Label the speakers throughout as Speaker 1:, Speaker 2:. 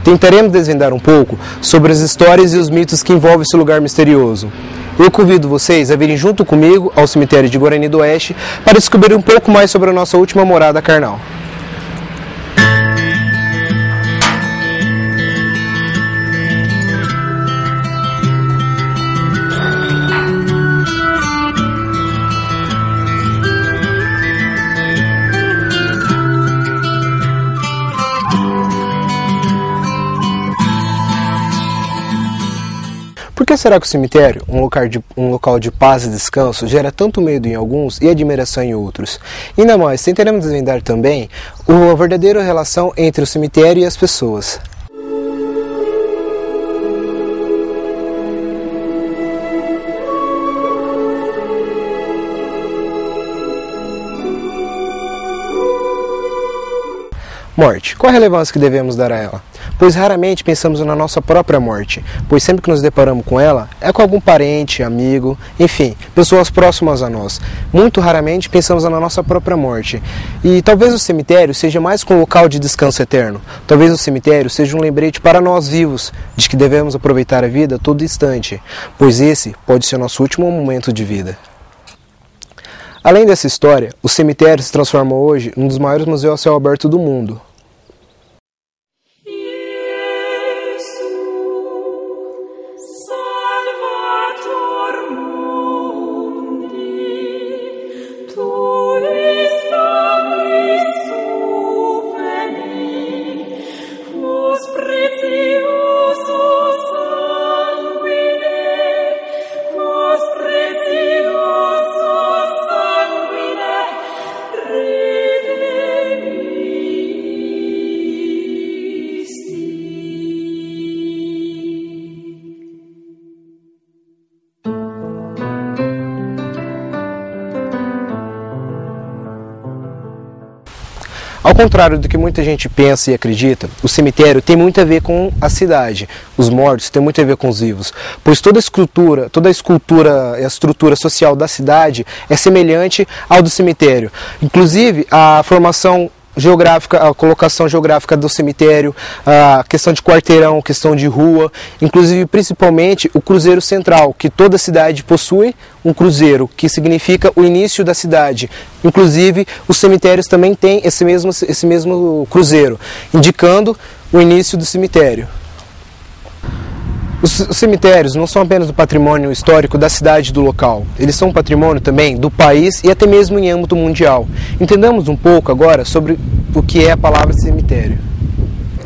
Speaker 1: tentaremos desvendar um pouco sobre as histórias e os mitos que envolvem esse lugar misterioso. Eu convido vocês a virem junto comigo ao cemitério de Guarani do Oeste para descobrir um pouco mais sobre a nossa última morada carnal. Por que será que o cemitério, um local de paz e descanso, gera tanto medo em alguns e admiração em outros? Ainda mais, tentaremos desvendar também a verdadeira relação entre o cemitério e as pessoas. Morte. Qual a relevância que devemos dar a ela? Pois raramente pensamos na nossa própria morte, pois sempre que nos deparamos com ela, é com algum parente, amigo, enfim, pessoas próximas a nós. Muito raramente pensamos na nossa própria morte. E talvez o cemitério seja mais que um local de descanso eterno. Talvez o cemitério seja um lembrete para nós vivos, de que devemos aproveitar a vida a todo instante, pois esse pode ser nosso último momento de vida. Além dessa história, o cemitério se transforma hoje num dos maiores museus a céu aberto do mundo. Ao contrário do que muita gente pensa e acredita, o cemitério tem muito a ver com a cidade. Os mortos têm muito a ver com os vivos, pois toda a escultura e a estrutura social da cidade é semelhante ao do cemitério. Inclusive, a formação geográfica, a colocação geográfica do cemitério, a questão de quarteirão, questão de rua, inclusive principalmente o cruzeiro central, que toda cidade possui um cruzeiro, que significa o início da cidade. Inclusive os cemitérios também têm esse mesmo cruzeiro, indicando o início do cemitério. Os cemitérios não são apenas do patrimônio histórico da cidade e do local, eles são um patrimônio também do país e até mesmo em âmbito mundial. Entendamos um pouco agora sobre o que é a palavra cemitério.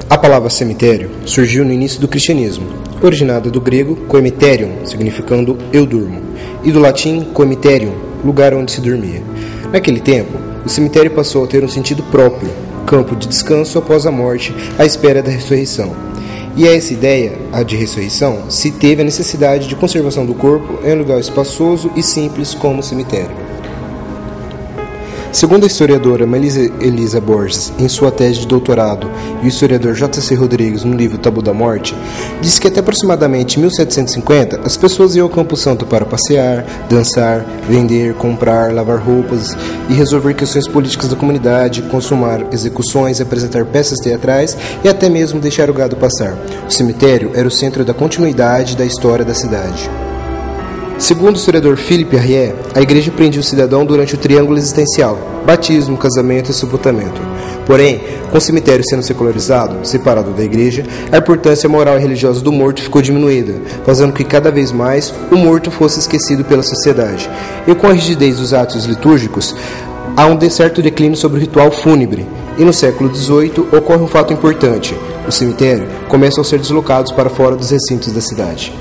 Speaker 1: A palavra cemitério surgiu no início do cristianismo, originada do grego coemeterium, significando eu durmo, e do latim coemeterium, lugar onde se dormia. Naquele tempo, o cemitério passou a ter um sentido próprio, campo de descanso após a morte, à espera da ressurreição. E a essa ideia, a de ressurreição, se teve a necessidade de conservação do corpo em um lugar espaçoso e simples como o cemitério. Segundo a historiadora Maria Elisa Borges, em sua tese de doutorado, e o historiador J.C. Rodrigues no livro Tabu da Morte, diz que até aproximadamente 1750 as pessoas iam ao Campo Santo para passear, dançar, vender, comprar, lavar roupas e resolver questões políticas da comunidade, consumar execuções, apresentar peças teatrais e até mesmo deixar o gado passar. O cemitério era o centro da continuidade da história da cidade. Segundo o historiador Philippe Arriet, a igreja prendia o cidadão durante o triângulo existencial, batismo, casamento e sepultamento. Porém, com o cemitério sendo secularizado, separado da igreja, a importância moral e religiosa do morto ficou diminuída, fazendo que cada vez mais o morto fosse esquecido pela sociedade. E com a rigidez dos atos litúrgicos, há um certo declínio sobre o ritual fúnebre. E no século XVIII ocorre um fato importante: o cemitério começa a ser deslocados para fora dos recintos da cidade.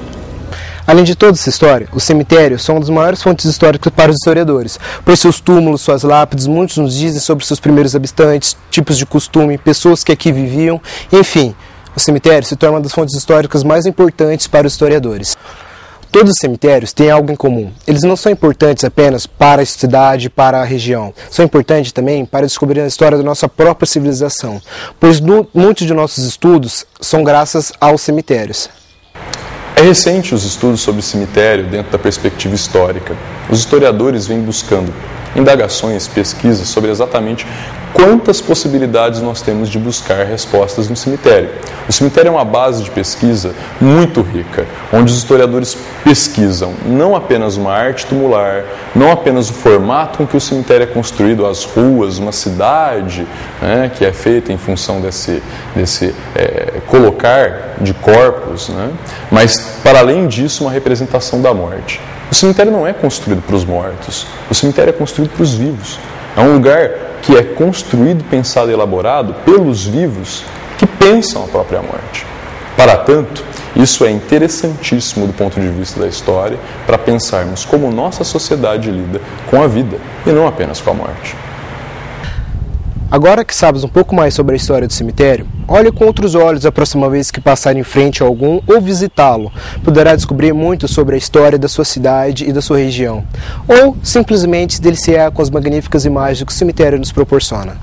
Speaker 1: Além de toda essa história, os cemitérios são uma das maiores fontes históricas para os historiadores, pois seus túmulos, suas lápides, muitos nos dizem sobre seus primeiros habitantes, tipos de costume, pessoas que aqui viviam, enfim, o cemitério se torna uma das fontes históricas mais importantes para os historiadores. Todos os cemitérios têm algo em comum. Eles não são importantes apenas para a cidade, para a região. São importantes também para descobrir a história da nossa própria civilização, pois muitos de nossos estudos são graças aos cemitérios.
Speaker 2: É recente os estudos sobre o cemitério dentro da perspectiva histórica. Os historiadores vêm buscando indagações, pesquisas sobre exatamente quantas possibilidades nós temos de buscar respostas no cemitério. O cemitério é uma base de pesquisa muito rica, onde os historiadores pesquisam não apenas uma arte tumular, não apenas o formato com que o cemitério é construído, as ruas, uma cidade, né, que é feita em função desse colocar de corpos, né, mas, para além disso, uma representação da morte. O cemitério não é construído para os mortos, o cemitério é construído para os vivos. É um lugar que é construído, pensado e elaborado pelos vivos que pensam a própria morte. Para tanto, isso é interessantíssimo do ponto de vista da história para pensarmos como nossa sociedade lida com a vida e não apenas com a morte.
Speaker 1: Agora que sabes um pouco mais sobre a história do cemitério, olhe com outros olhos a próxima vez que passar em frente a algum ou visitá-lo. Poderá descobrir muito sobre a história da sua cidade e da sua região, ou simplesmente se deliciar com as magníficas imagens que o cemitério nos proporciona.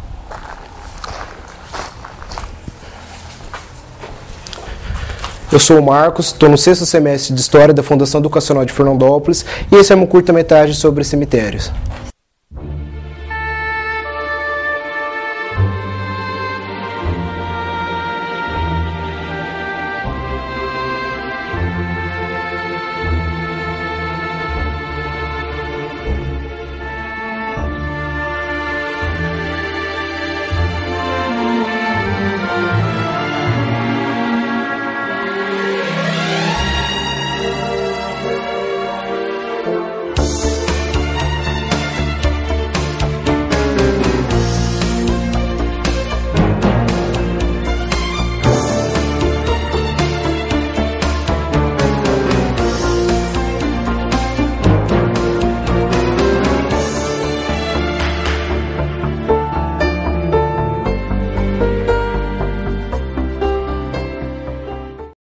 Speaker 1: Eu sou o Marcos, estou no 6º semestre de História da Fundação Educacional de Fernandópolis e esse é um curta-metragem sobre cemitérios.